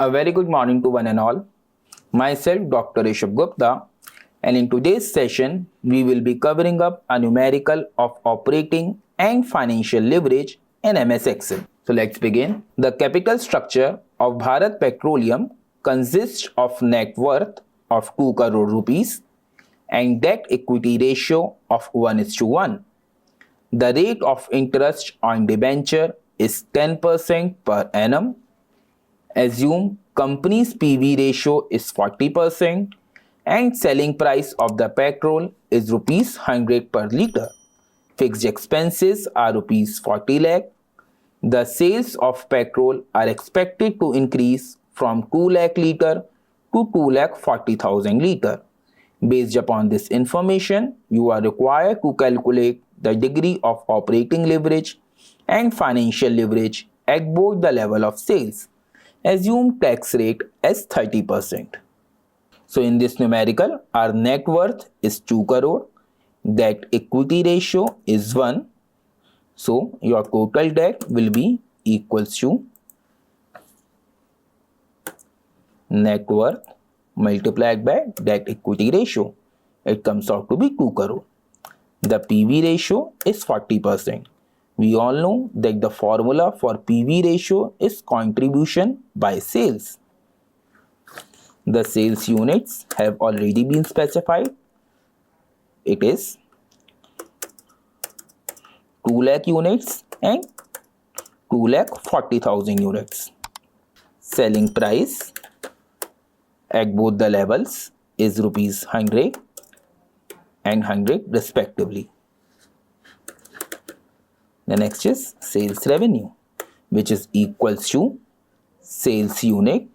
A very good morning to one and all. Myself, Dr. Rishabh Gupta, and in today's session, we will be covering up a numerical of operating and financial leverage in MS Excel. So let's begin. The capital structure of Bharat Petroleum consists of net worth of 2 crore rupees and debt equity ratio of 1:1. The rate of interest on debenture is 10% per annum. Assume company's PV ratio is 40% and selling price of the petrol is rupees 100 per liter. Fixed expenses are rupees 40 lakh. The sales of petrol are expected to increase from 2 lakh liter to 2 lakh 40,000 liter. Based upon this information, you are required to calculate the degree of operating leverage and financial leverage at both the level of sales. Assume tax rate as 30%. So in this numerical, our net worth is 2 crore, debt equity ratio is 1. So your total debt will be equals to net worth multiplied by debt equity ratio. It comes out to be 2 crore. The PV ratio is 40%. We all know that the formula for PV ratio is contribution by sales. The sales units have already been specified. It is 2 lakh units and 2 lakh 40,000 units. Selling price at both the levels is rupees 100 and 100 respectively. The next is sales revenue, which is equals to sales unit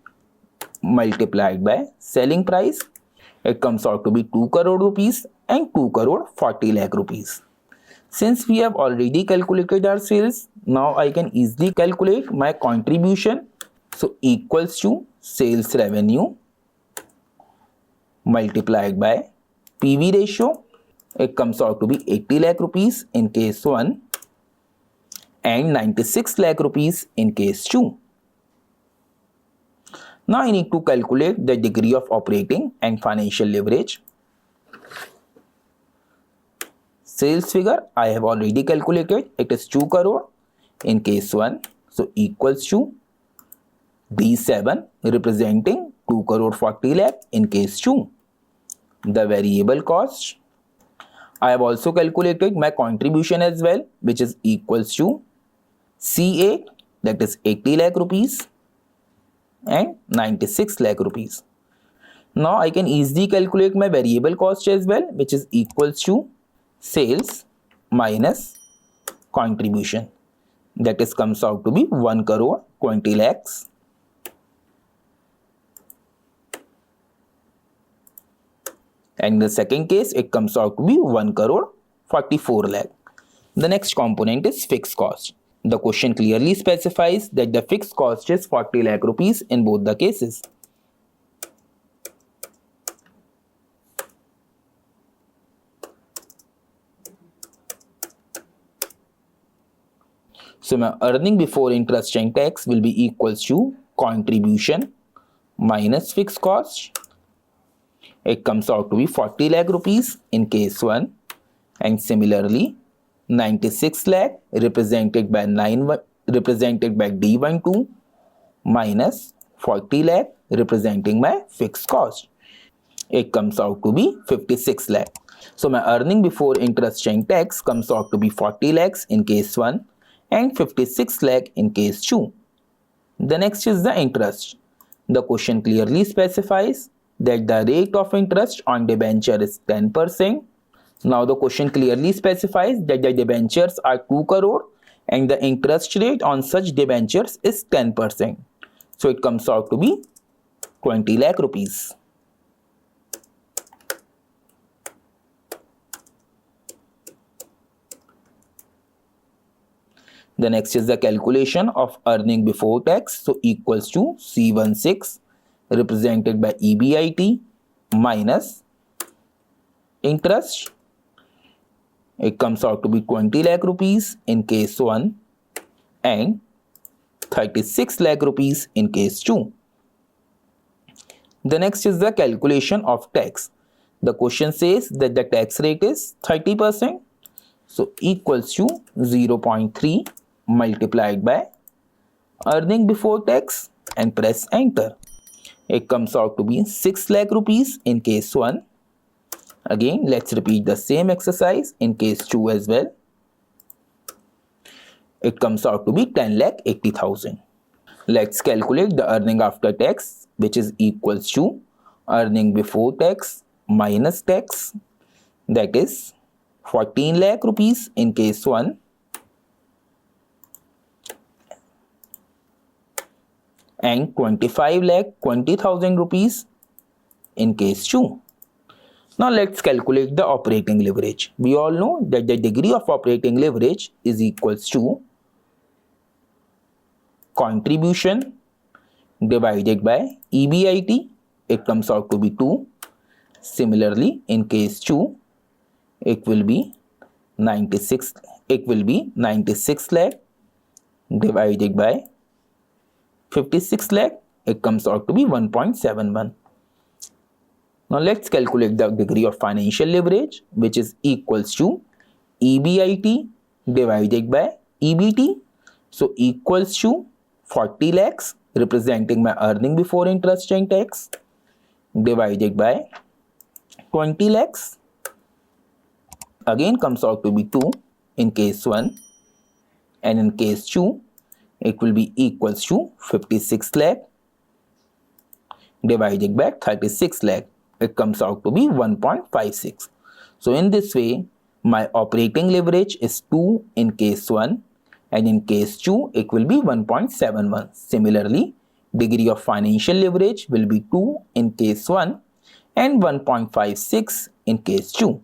multiplied by selling price. It comes out to be 2 crore rupees and 2 crore 40 lakh rupees. Since we have already calculated our sales, now I can easily calculate my contribution. So equals to sales revenue multiplied by PV ratio. It comes out to be 80 lakh rupees in case 1 and 96 lakh rupees in case 2. Now I need to calculate the degree of operating and financial leverage. Sales figure I have already calculated. It is 2 crore in case 1. So equals to D7 representing 2 crore 40 lakh in case 2. The variable cost, I have also calculated my contribution as well, which is equals to C8, that is 80 lakh rupees and 96 lakh rupees. Now I can easily calculate my variable cost as well, which is equals to sales minus contribution. That is comes out to be 1 crore 20 lakhs. And in the second case, it comes out to be 1 crore 44 lakh. The next component is fixed cost. The question clearly specifies that the fixed cost is 40 lakh rupees in both the cases. So my earning before interest and tax will be equals to contribution minus fixed cost. It comes out to be 40 lakh rupees in case 1 and similarly 96 lakh represented by D12 minus 40 lakh representing my fixed cost. It comes out to be 56 lakh. So my earning before interest and tax comes out to be 40 lakhs in case 1 and 56 lakh in case 2. The next is the interest. The question clearly specifies that the rate of interest on debenture is 10%. Now the question clearly specifies that the debentures are 2 crore and the interest rate on such debentures is 10%. So it comes out to be 20 lakh rupees. The next is the calculation of earning before tax. So equals to C16 represented by EBIT minus interest. It comes out to be 20 lakh rupees in case 1 and 36 lakh rupees in case 2. The next is the calculation of tax. The question says that the tax rate is 30%. So equals to 0.3 multiplied by earning before tax and press enter. It comes out to be 6 lakh rupees in case 1. Again, let's repeat the same exercise in case 2 as well. It comes out to be 10,80,000. Let's calculate the earning after tax, which is equals to earning before tax minus tax, that is 14 lakh rupees in case 1 and 25,20,000 rupees in case 2. Now let's calculate the operating leverage. We all know that the degree of operating leverage is equals to contribution divided by EBIT. It comes out to be 2. Similarly, in case 2, it will be 96 lakh divided by 56 lakh. It comes out to be 1.71. Now let's calculate the degree of financial leverage, which is equals to EBIT divided by EBT. So equals to 40 lakhs representing my earning before interest and tax divided by 20 lakhs. Again comes out to be 2 in case 1 and in case 2 it will be equals to 56 lakh divided by 36 lakh. It comes out to be 1.56. So in this way, my operating leverage is 2 in case 1 and in case 2 it will be 1.71. Similarly, degree of financial leverage will be 2 in case 1 and 1.56 in case 2.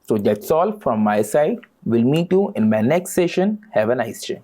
So that's all from my side. We'll meet you in my next session. Have a nice day.